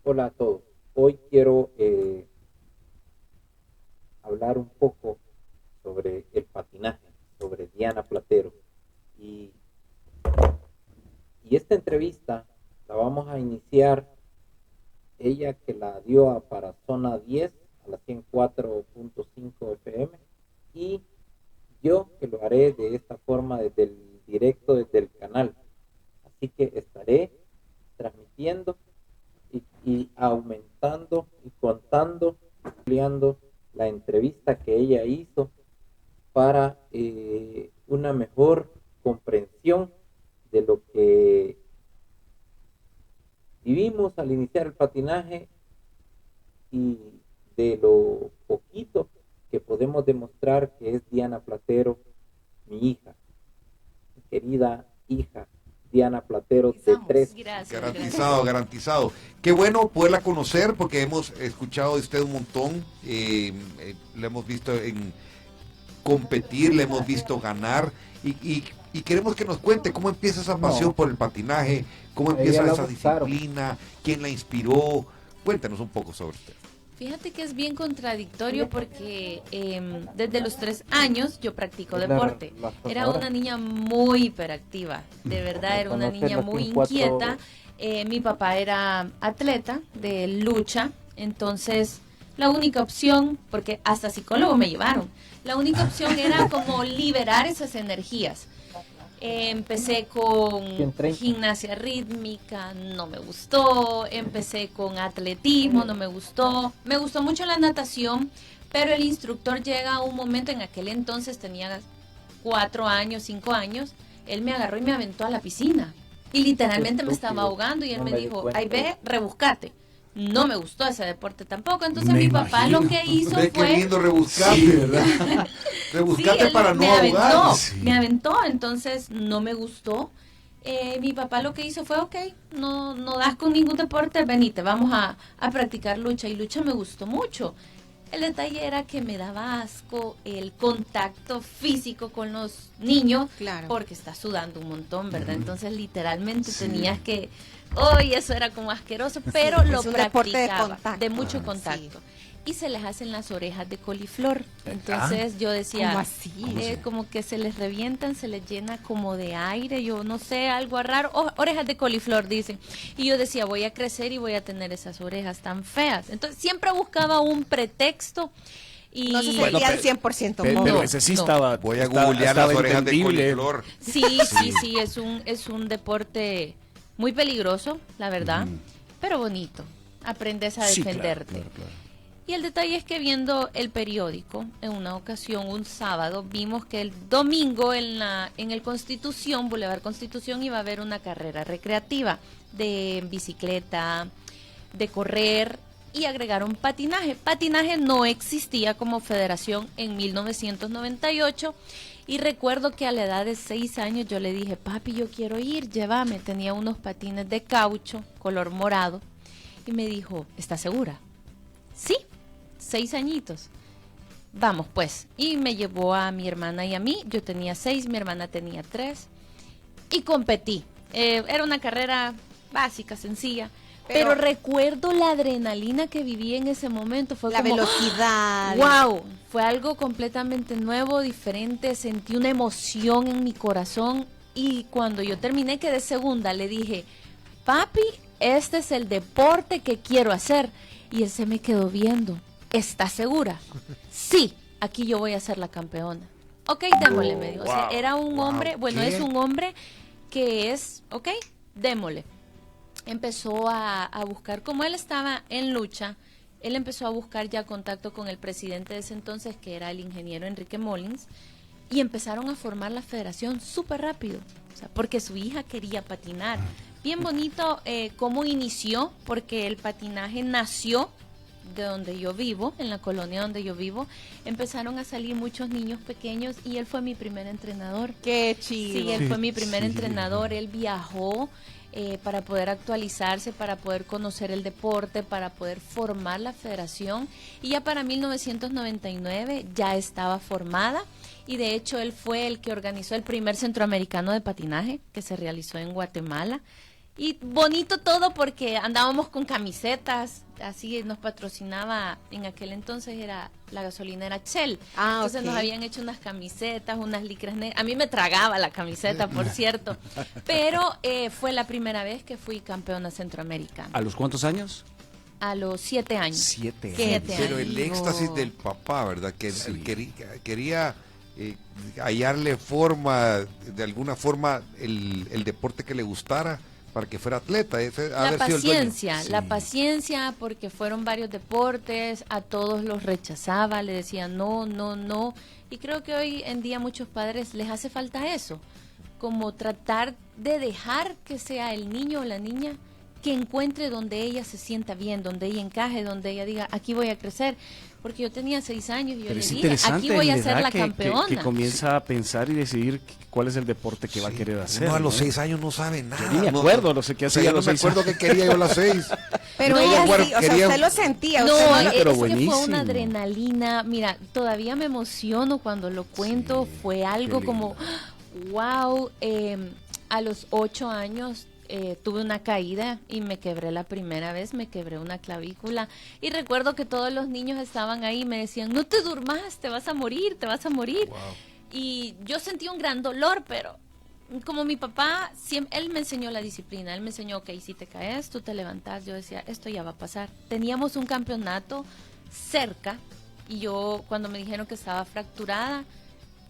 Hola a todos. Hoy quiero hablar un poco sobre el patinaje, sobre Diana Platero. Y, y esta entrevista la vamos a iniciar, ella que la dio para Zona 10, a las 104.5 FM, y yo que lo haré de esta forma desde el directo, desde el canal. Así que estaré transmitiendo y aumentando y contando, ampliando la entrevista que ella hizo para una mejor comprensión de lo que vivimos al iniciar el patinaje y de lo poquito que podemos demostrar que es Diana Platero, mi hija, mi querida hija Diana Platero de 3. Garantizado, garantizado. Qué bueno poderla conocer porque hemos escuchado de usted un montón, la hemos visto en competir, la hemos visto ganar y queremos que nos cuente cómo empieza esa pasión por el patinaje, cómo empieza esa disciplina, quién la inspiró. Cuéntanos un poco sobre usted. Fíjate que es bien contradictorio porque desde los 3 años yo practico deporte. Era una niña muy hiperactiva, de verdad era una niña muy inquieta. Mi papá era atleta de lucha, entonces la única opción, porque hasta psicólogo me llevaron, la única opción era como liberar esas energías. Empecé con gimnasia rítmica, no me gustó. Empecé con atletismo, no me gustó. Me gustó mucho la natación, pero el instructor llega a un momento, en aquel entonces tenía 4 años, 5 años, él me agarró y me aventó a la piscina. Y literalmente me estaba ahogando y él me dijo, ay, ve, rebuscate. No me gustó ese deporte tampoco, entonces mi papá lo que hizo fue... Qué lindo rebuscarte, sí, ¿verdad? Rebuscate para no ahogar. Me aventó, entonces no me gustó. Mi papá lo que hizo fue, ok, no das con ningún deporte, venite, vamos a practicar lucha. Y lucha me gustó mucho. El detalle era que me daba asco el contacto físico con los niños, claro, porque estás sudando un montón, ¿verdad? Entonces literalmente tenías que... eso era como asqueroso, pero lo practicaba, de mucho contacto. Y se les hacen las orejas de coliflor. Entonces yo decía, ¿cómo así? Como que se les revientan, se les llena como de aire, yo no sé, algo raro. Orejas de coliflor, dicen. Y yo decía, voy a crecer y voy a tener esas orejas tan feas. Entonces siempre buscaba un pretexto. Y no se sentían 100% pero ese sí estaba. Voy a googlear las orejas de coliflor. Sí, es un deporte muy peligroso, la verdad, pero bonito. Aprendes a defenderte. Claro. Y el detalle es que viendo el periódico, en una ocasión, un sábado, vimos que el domingo en el Constitución, Boulevard Constitución, iba a haber una carrera recreativa de bicicleta, de correr, y agregaron patinaje. Patinaje no existía como federación en 1998, y recuerdo que a la edad de 6 años yo le dije, papi, yo quiero ir, llévame. Tenía unos patines de caucho, color morado, y me dijo, ¿estás segura? Sí, 6 añitos. Vamos pues. Y me llevó a mi hermana y a mí. Yo tenía 6, mi hermana tenía 3. Y competí. Era una carrera básica, sencilla. Pero recuerdo la adrenalina que viví en ese momento. Fue la como, velocidad. ¡Wow! Fue algo completamente nuevo, diferente. Sentí una emoción en mi corazón. Y cuando yo terminé, quedé segunda. Le dije, papi, este es el deporte que quiero hacer. Y él se me quedó viendo. ¿Estás segura? Sí, aquí yo voy a ser la campeona. Ok, démosle, me dijo. O sea, era un hombre, bueno, es un hombre que es, ok, démosle. Empezó a buscar, como él estaba en lucha, él empezó a buscar ya contacto con el presidente de ese entonces, que era el ingeniero Enrique Molins, y empezaron a formar la federación súper rápido, o sea, porque su hija quería patinar. Bien bonito cómo inició, porque el patinaje nació de donde yo vivo, en la colonia donde yo vivo. Empezaron a salir muchos niños pequeños y él fue mi primer entrenador. ¡Qué chido! Sí, él fue mi primer entrenador. Él viajó para poder actualizarse, para poder conocer el deporte, para poder formar la federación. Y ya para 1999 ya estaba formada. Y de hecho él fue el que organizó el primer centroamericano de patinaje que se realizó en Guatemala. Y bonito todo porque andábamos con camisetas, así nos patrocinaba, en aquel entonces era la gasolinera Shell. Entonces nos habían hecho unas camisetas, unas licras negras. A mí me tragaba la camiseta, por cierto. Pero fue la primera vez que fui campeona centroamericana. ¿A los cuántos años? A los 7 años. 7 años. 7 Pero años. el éxtasis del papá, ¿verdad? Que Sí. él quería hallarle forma, de alguna forma, el deporte que le gustara para que fuera atleta. La paciencia, Sí. la paciencia, porque fueron varios deportes, a todos los rechazaba, le decían no, no, no. Y creo que hoy en día a muchos padres les hace falta eso, como tratar de dejar que sea el niño o la niña que encuentre donde ella se sienta bien, donde ella encaje, donde ella diga, aquí voy a crecer. Porque yo tenía 6 años y yo Pero le es dije, interesante aquí voy a la ser edad la que campeona. comienza a pensar y decidir cuál es el deporte que va a querer hacer. No, a los 6 años no sabe nada. Yo ni me acuerdo, no sé qué hacía yo a no los me 6 acuerdo años. qué quería yo a las 6. Pero No, ella bueno, sí, o sea, quería- usted lo sentía. No, usted pero es que fue buenísimo. una adrenalina. Mira, todavía me emociono cuando lo cuento. Sí, Fue algo qué como, wow, a los 8 años tuve una caída y me quebré la primera vez, me quebré una clavícula. Y recuerdo que todos los niños estaban ahí y me decían, no te durmas, te vas a morir, te vas a morir. Wow. Y yo sentí un gran dolor, pero como mi papá, siempre, él me enseñó la disciplina, él me enseñó, ok, si te caes, tú te levantas. Yo decía, esto ya va a pasar. Teníamos un campeonato cerca y yo, cuando me dijeron que estaba fracturada,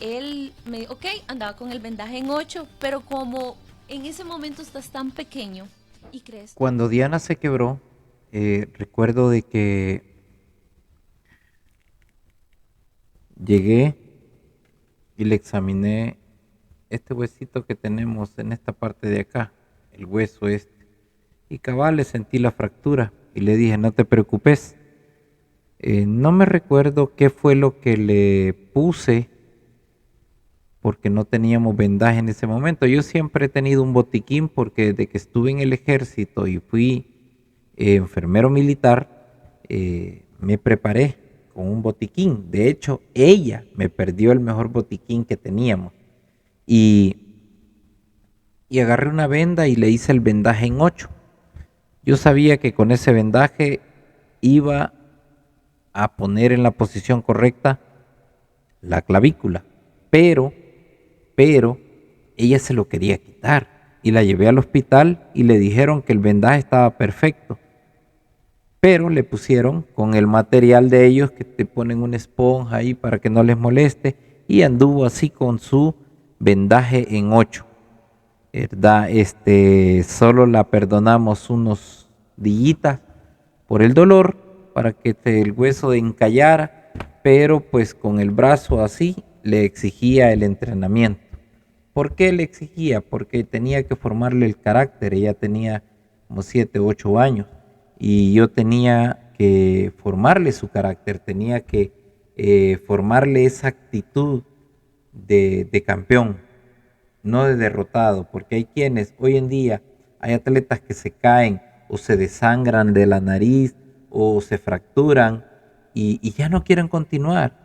él me dijo, ok, andaba con el vendaje en 8, pero como en ese momento estás tan pequeño y crees... Cuando Diana se quebró, recuerdo de que llegué y le examiné este huesito que tenemos en esta parte de acá, el hueso este. Y cabal, le sentí la fractura y le dije, no te preocupes. No me recuerdo qué fue lo que le puse porque no teníamos vendaje en ese momento. Yo siempre he tenido un botiquín porque desde que estuve en el ejército y fui enfermero militar, me preparé con un botiquín. De hecho, ella me perdió el mejor botiquín que teníamos. Y agarré una venda y le hice el vendaje en 8. Yo sabía que con ese vendaje iba a poner en la posición correcta la clavícula, pero ella se lo quería quitar y la llevé al hospital y le dijeron que el vendaje estaba perfecto, pero le pusieron con el material de ellos que te ponen una esponja ahí para que no les moleste y anduvo así con su vendaje en 8, ¿verdad? Solo la perdonamos unos días por el dolor para que el hueso encallara, pero pues con el brazo así le exigía el entrenamiento. ¿Por qué le exigía? Porque tenía que formarle el carácter. Ella tenía como 7, 8 años y yo tenía que formarle su carácter, tenía que formarle esa actitud de campeón, no de derrotado, porque hay quienes hoy en día, hay atletas que se caen o se desangran de la nariz o se fracturan y ya no quieren continuar.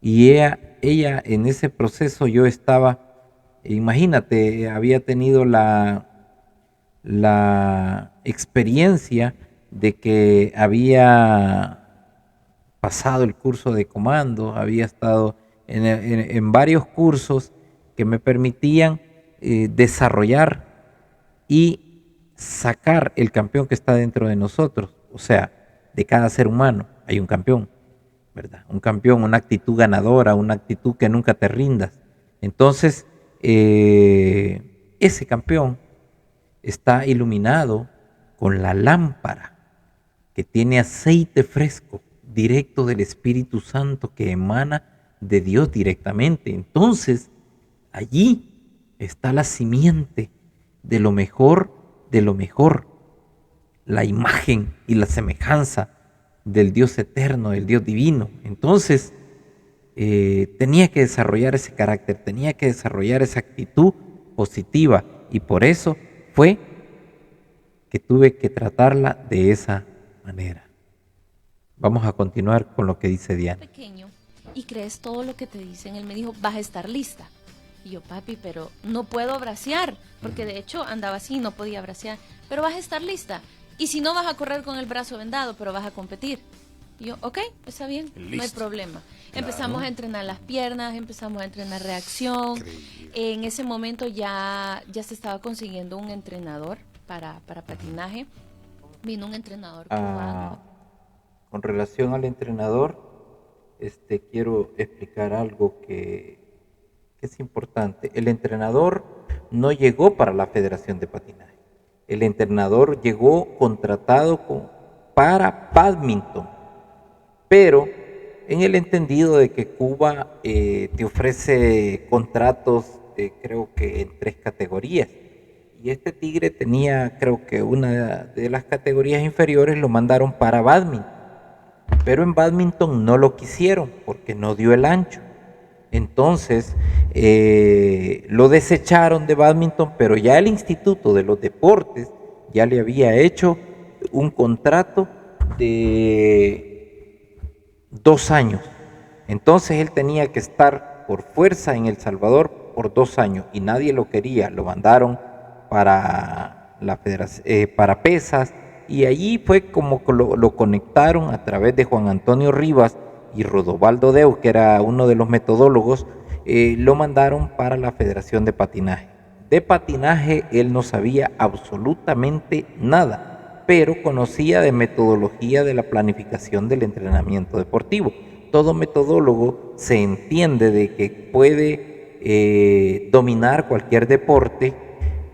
Y ella en ese proceso yo estaba, imagínate, había tenido la experiencia de que había pasado el curso de comando, había estado en varios cursos que me permitían desarrollar y sacar el campeón que está dentro de nosotros. O sea, de cada ser humano hay un campeón, ¿verdad? Un campeón, una actitud ganadora, una actitud que nunca te rindas. Entonces, ese campeón está iluminado con la lámpara que tiene aceite fresco directo del Espíritu Santo que emana de Dios directamente. Entonces, allí está la simiente de lo mejor, la imagen y la semejanza del Dios eterno, del Dios divino. Entonces, tenía que desarrollar ese carácter, tenía que desarrollar esa actitud positiva y por eso fue que tuve que tratarla de esa manera. Vamos a continuar con lo que dice Diana. Pequeño y crees todo lo que te dicen. Él me dijo, vas a estar lista. Y yo, papi, pero no puedo bracear, porque de hecho andaba así, no podía bracear, pero vas a estar lista. Y si no, vas a correr con el brazo vendado, pero vas a competir. Y yo, ok, está bien, no hay problema. Claro. Empezamos a entrenar las piernas, empezamos a entrenar reacción. Increíble. En ese momento ya se estaba consiguiendo un entrenador para patinaje. Vino un entrenador cubano. Con relación al entrenador, quiero explicar algo que es importante. El entrenador no llegó para la Federación de Patinaje. El entrenador llegó contratado para bádminton, pero en el entendido de que Cuba te ofrece contratos, creo que en 3 categorías. Y este tigre tenía, creo que una de las categorías inferiores lo mandaron para bádminton. Pero en bádminton no lo quisieron porque no dio el ancho. Entonces lo desecharon de bádminton, pero ya el Instituto de los Deportes ya le había hecho un contrato de 2 años. Entonces él tenía que estar por fuerza en El Salvador por 2 años y nadie lo quería. Lo mandaron para la federación, para pesas, y allí fue como lo conectaron a través de Juan Antonio Rivas y Rodovaldo Deu, que era uno de los metodólogos. Lo mandaron para la Federación de Patinaje. De patinaje él no sabía absolutamente nada, pero conocía de metodología de la planificación del entrenamiento deportivo. Todo metodólogo se entiende de que puede dominar cualquier deporte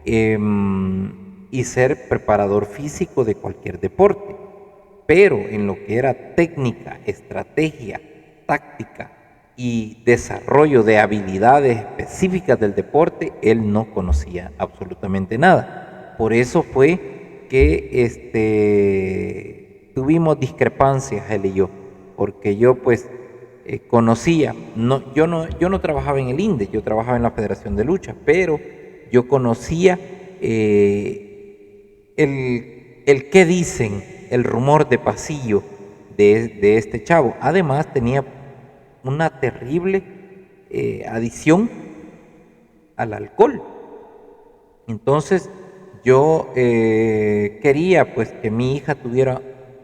y ser preparador físico de cualquier deporte, pero en lo que era técnica, estrategia, táctica y desarrollo de habilidades específicas del deporte, él no conocía absolutamente nada. Por eso fue que tuvimos discrepancias él y yo, porque yo pues conocía, yo no trabajaba en el INDE, yo trabajaba en la Federación de Lucha, pero yo conocía el qué dicen, el rumor de pasillo de este chavo. Además tenía una terrible adicción al alcohol. Entonces yo quería pues que mi hija tuviera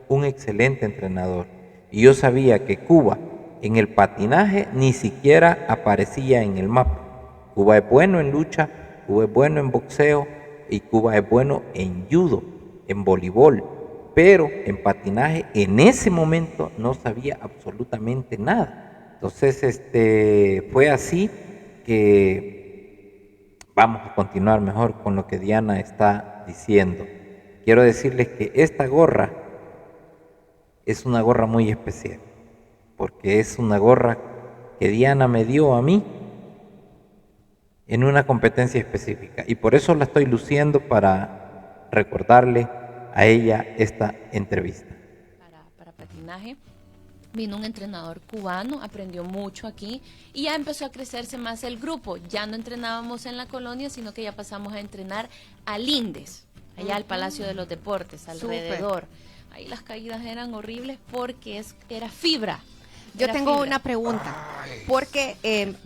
un excelente entrenador, y yo sabía que Cuba en el patinaje ni siquiera aparecía en el mapa. Cuba es bueno en lucha, Cuba es bueno en boxeo y Cuba es bueno en judo, en voleibol, pero en patinaje en ese momento no sabía absolutamente nada. Entonces fue así que vamos a continuar mejor con lo que Diana está diciendo. Quiero decirles que esta gorra es una gorra muy especial, porque es una gorra que Diana me dio a mí en una competencia específica, y por eso la estoy luciendo para recordarle a ella esta entrevista. Para patinaje vino un entrenador cubano, aprendió mucho aquí y ya empezó a crecerse más el grupo. Ya no entrenábamos en la colonia, sino que ya pasamos a entrenar al Indes, allá al Palacio de los Deportes, alrededor. Super. Ahí las caídas eran horribles porque era fibra. Yo tengo una pregunta, porque,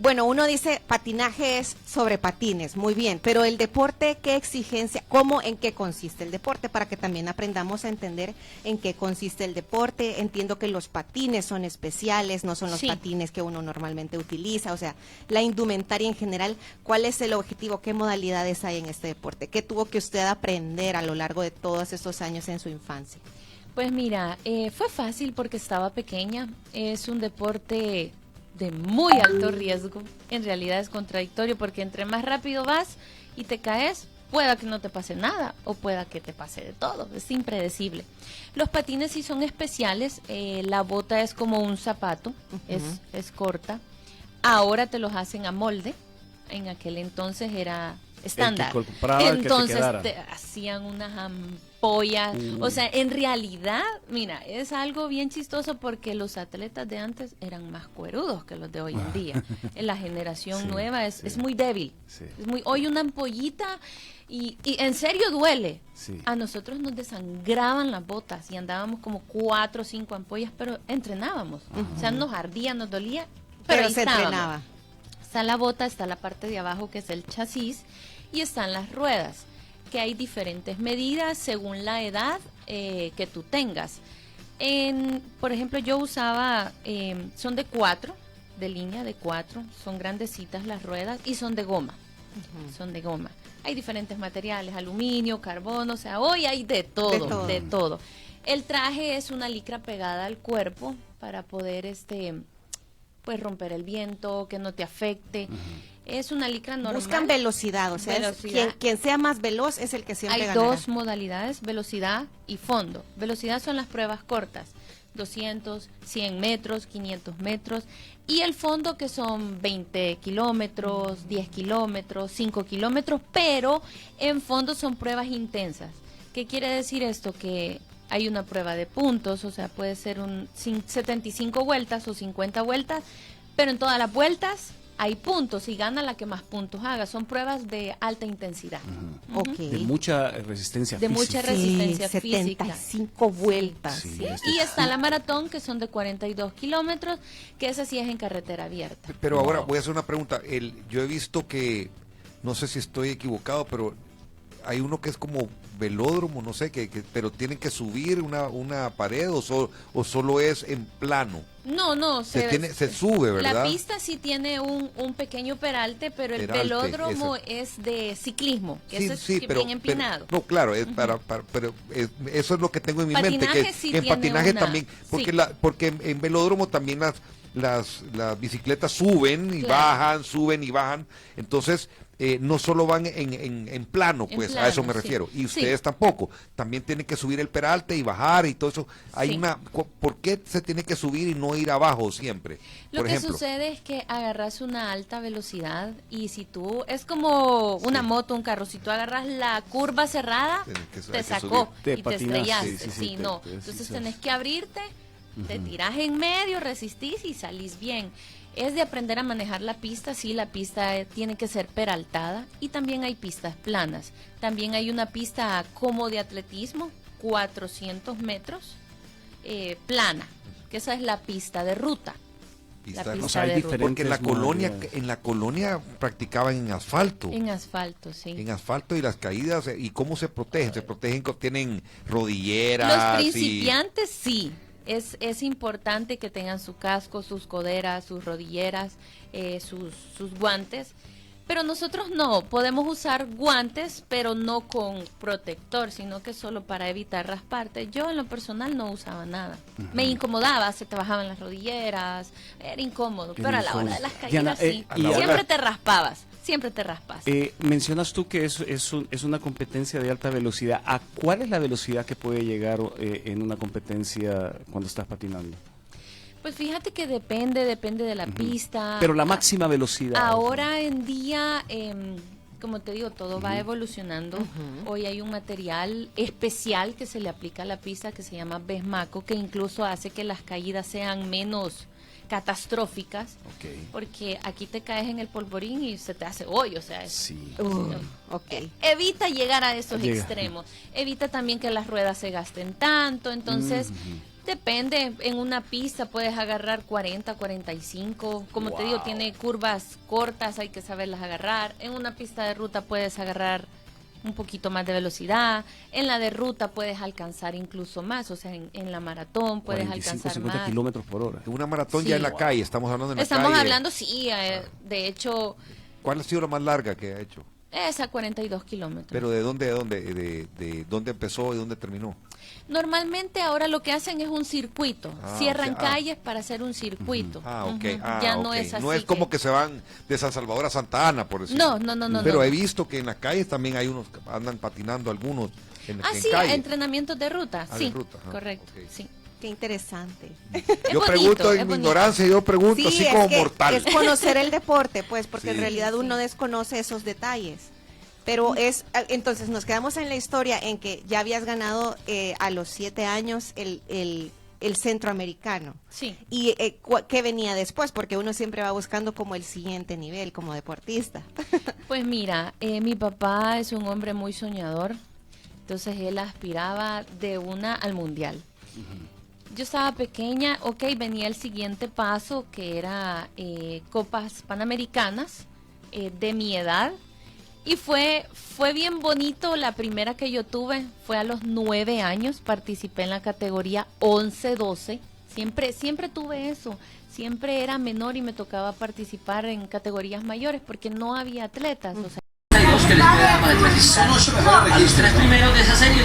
uno dice patinaje es sobre patines, muy bien, pero el deporte, ¿qué exigencia, en qué consiste el deporte? Para que también aprendamos a entender en qué consiste el deporte. Entiendo que los patines son especiales, no son los patines que uno normalmente utiliza, o sea, la indumentaria en general. ¿Cuál es el objetivo? ¿Qué modalidades hay en este deporte? ¿Qué tuvo que usted aprender a lo largo de todos estos años en su infancia? Pues mira, fue fácil porque estaba pequeña. Es un deporte de muy alto riesgo. En realidad es contradictorio porque entre más rápido vas y te caes, pueda que no te pase nada o pueda que te pase de todo. Es impredecible. Los patines sí son especiales. La bota es como un zapato, es corta. Ahora te los hacen a molde. En aquel entonces era estándar. Entonces te hacían unas ampollas. O sea, en realidad, mira, es algo bien chistoso porque los atletas de antes eran más cuerudos que los de hoy en día. En la generación nueva es muy débil. Es hoy una ampollita y en serio duele. A nosotros nos desangraban las botas y andábamos como 4 o 5 ampollas, pero entrenábamos. O sea, nos ardía, nos dolía, pero se entrenaba. Está la bota, está la parte de abajo que es el chasis y están las ruedas, que hay diferentes medidas según la edad que tú tengas. Por ejemplo, yo usaba, son de 4, de línea de 4, son grandecitas las ruedas y son de goma. Son de goma. Hay diferentes materiales, aluminio, carbono, o sea, hoy hay de todo, de todo. El traje es una licra pegada al cuerpo para poder pues romper el viento, que no te afecte. Es una licra normal. Buscan velocidad, o sea, quien sea más veloz es el que siempre Hay ganará. 2 modalidades, velocidad y fondo. Velocidad son las pruebas cortas, 200, 100 metros, 500 metros. Y el fondo que son 20 kilómetros, 10 kilómetros, 5 kilómetros, pero en fondo son pruebas intensas. ¿Qué quiere decir esto? Que hay una prueba de puntos, o sea, puede ser 75 vueltas o 50 vueltas, pero en todas las vueltas hay puntos y gana la que más puntos haga. Son pruebas de alta intensidad. Okay. De mucha resistencia de física. Mucha resistencia física. 75 vueltas. Sí, Y está la maratón, que son de 42 kilómetros, que esa sí es en carretera abierta. Pero ahora voy a hacer una pregunta. Yo he visto que, no sé si estoy equivocado, pero hay uno que es como velódromo, no sé, pero tienen que subir una pared o solo es en plano. No, se sube, ¿verdad? La pista sí tiene un pequeño peralte, pero el velódromo es de ciclismo, que eso es bien empinado. No, claro, es pero eso es lo que tengo en mi mente, que sí en patinaje también, sí. porque en velódromo también las bicicletas suben y bajan, suben y bajan, entonces no solo van en plano, pues plano, a eso me refiero, y ustedes tampoco, también tienen que subir el peralte y bajar y todo eso. Hay ¿por qué se tiene que subir y no ir abajo siempre? Lo por que ejemplo, sucede es que agarras una alta velocidad y si tú, es como una moto, un carro, si tú agarras la curva cerrada, te sacó y te estrellaste. Entonces tenés que abrirte, te tirás en medio, resistís y salís bien. Es de aprender a manejar la pista, sí, la pista tiene que ser peraltada y también hay pistas planas. También hay una pista como de atletismo, 400 metros, plana, que esa es la pista de ruta. Porque en la colonia practicaban en asfalto. En asfalto, sí. En asfalto y las caídas, ¿y cómo se protegen? ¿Se protegen? ¿Tienen rodilleras? Los principiantes sí. Es importante que tengan su casco, sus coderas, sus rodilleras, sus guantes. Pero nosotros no, podemos usar guantes, pero no con protector, sino que solo para evitar rasparte. Yo en lo personal no usaba nada. Me incomodaba, se te bajaban las rodilleras, era incómodo, pero a la hora de las caídas sí. Siempre te raspabas. Siempre te raspas. Mencionas tú que es una competencia de alta velocidad. ¿A cuál es la velocidad que puede llegar en una competencia cuando estás patinando? Pues fíjate que depende de la pista. Pero la máxima velocidad. Ahora en día, como te digo, todo va evolucionando. Hoy hay un material especial que se le aplica a la pista que se llama Besmaco, que incluso hace que las caídas sean menos catastróficas, porque aquí te caes en el polvorín y se te hace hoyo, o sea, evita llegar a esos extremos, evita también que las ruedas se gasten tanto, entonces depende, en una pista puedes agarrar 40, 45, como te digo, tiene curvas cortas, hay que saberlas agarrar, en una pista de ruta puedes agarrar un poquito más de velocidad, en la de ruta puedes alcanzar incluso más, o sea, en la maratón puedes 45, alcanzar 50 más. kilómetros por hora. Una maratón ya en la calle, estamos hablando en la calle. Estamos hablando, sí, de hecho... ¿Cuál ha sido la más larga que ha hecho? Esa 42 kilómetros. ¿Pero de dónde empezó y dónde terminó? Normalmente ahora lo que hacen es un circuito, cierran calles para hacer un circuito. Ya no es así. No es como que se van de San Salvador a Santa Ana, por decirlo. No. Pero he visto que en las calles también hay unos que andan patinando, algunos en calle. Entrenamientos de ruta, sí, de ruta. Correcto, sí. Qué interesante. Yo pregunto en mi ignorancia, así como mortal. Es conocer el deporte, pues, porque en realidad Sí. uno desconoce esos detalles. Pero entonces nos quedamos en la historia en que ya habías ganado a los 7 años el centroamericano. Sí. ¿Y qué venía después? Porque uno siempre va buscando como el siguiente nivel como deportista. Pues mira, mi papá es un hombre muy soñador, entonces él aspiraba de una al mundial. yo estaba pequeña, ok, venía el siguiente paso que era Copas Panamericanas de mi edad. Y fue bien bonito. La primera que yo tuve fue a los 9 años. Participé en la categoría 11-12. Siempre tuve eso. Siempre era menor y me tocaba participar en categorías mayores porque no había atletas. O sea, que les puede dar para el a los 3 primeros de esa serie.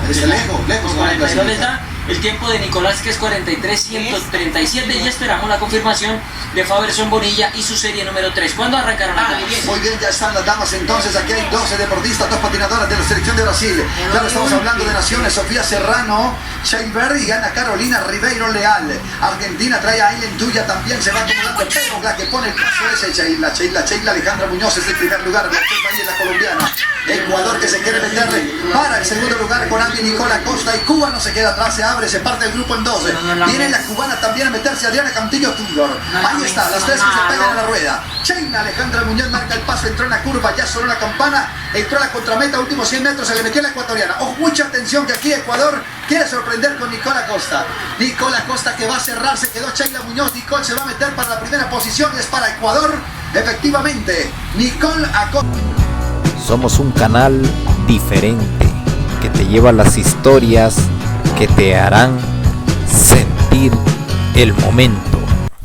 Es lejos. 42 les da el tiempo de Nicolás, que es 43:137, y esperamos la confirmación de Faberson Bonilla y su serie número 3. ¿Cuándo arrancaron las damas? Muy bien, ya están las damas entonces. Aquí hay 12 deportistas, 2 patinadoras de la selección de Brasil. Claro, estamos hablando de naciones. Sofía Serrano, Sheinberg, y gana Carolina Ribeiro Leal. Argentina trae a Aileen Tuya, también se va acumulando, pero la que pone el paso es Sheila Alejandra Muñoz es el primer lugar. De este país, la colombiana. Ecuador, que se quiere meter para el segundo lugar con Andy Nicola Costa, y Cuba no se queda atrás, se abre, se parte el grupo en 12. Viene la cubana también a meterse, Adriana Cantillo Tudor. Ahí está, las 3 que se pegan a la rueda. Sheila Alejandra Muñoz marca el paso, entró en la curva, ya sonó la campana, entró a la contrameta, últimos 100 metros, se le metió la ecuatoriana. Oh, mucha atención, que aquí Ecuador quiere sorprender con Nicola Costa. Nicola Costa, que va a cerrar, se quedó Sheila Muñoz. Nicole se va a meter para la primera posición y es para Ecuador. Efectivamente, Nicole Acosta. Somos un canal diferente que te lleva las historias que te harán sentir el momento.